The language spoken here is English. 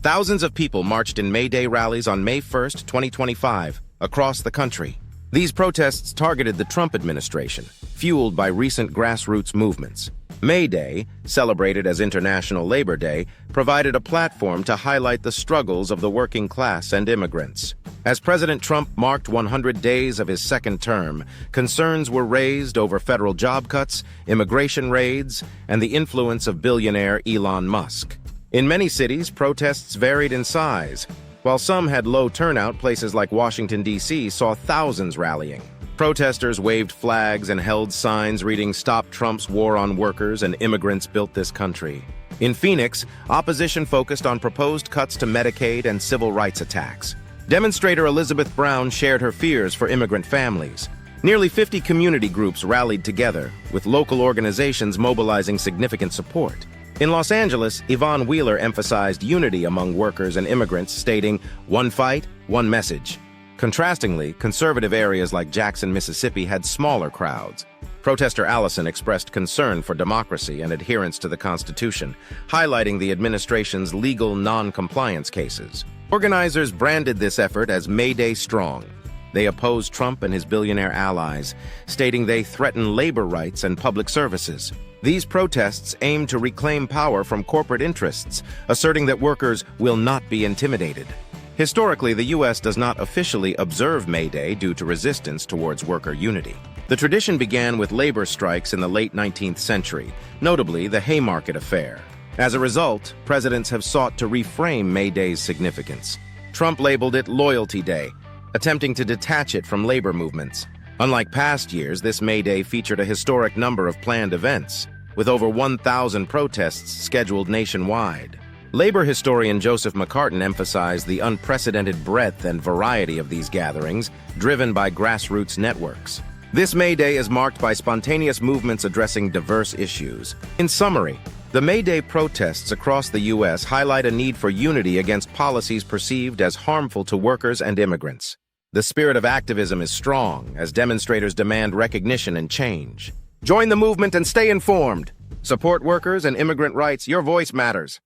Thousands of people marched in May Day rallies on May 1st, 2025, across the country. These protests targeted the Trump administration, fueled by recent grassroots movements. May Day, celebrated as International Labor Day, provided a platform to highlight the struggles of the working class and immigrants. As President Trump marked 100 days of his second term, concerns were raised over federal job cuts, immigration raids, and the influence of billionaire Elon Musk. In many cities, protests varied in size. While some had low turnout, places like Washington, D.C. saw thousands rallying. Protesters waved flags and held signs reading "Stop Trump's War on Workers" and "Immigrants Built This Country." In Phoenix, opposition focused on proposed cuts to Medicaid and civil rights attacks. Demonstrator Elizabeth Brown shared her fears for immigrant families. Nearly 50 community groups rallied together, with local organizations mobilizing significant support. In Los Angeles, Yvonne Wheeler emphasized unity among workers and immigrants, stating, "One fight, one message." Contrastingly, conservative areas like Jackson, Mississippi had smaller crowds. Protester Allison expressed concern for democracy and adherence to the Constitution, highlighting the administration's legal non-compliance cases. Organizers branded this effort as May Day Strong. They opposed Trump and his billionaire allies, stating they threaten labor rights and public services. These protests aim to reclaim power from corporate interests, asserting that workers will not be intimidated. Historically, the U.S. does not officially observe May Day due to resistance towards worker unity. The tradition began with labor strikes in the late 19th century, notably the Haymarket Affair. As a result, presidents have sought to reframe May Day's significance. Trump labeled it Loyalty Day, attempting to detach it from labor movements. Unlike past years, this May Day featured a historic number of planned events, with over 1,000 protests scheduled nationwide. Labor historian Joseph McCartin emphasized the unprecedented breadth and variety of these gatherings, driven by grassroots networks. This May Day is marked by spontaneous movements addressing diverse issues. In summary, the May Day protests across the U.S. highlight a need for unity against policies perceived as harmful to workers and immigrants. The spirit of activism is strong as demonstrators demand recognition and change. Join the movement and stay informed. Support workers and immigrant rights. Your voice matters.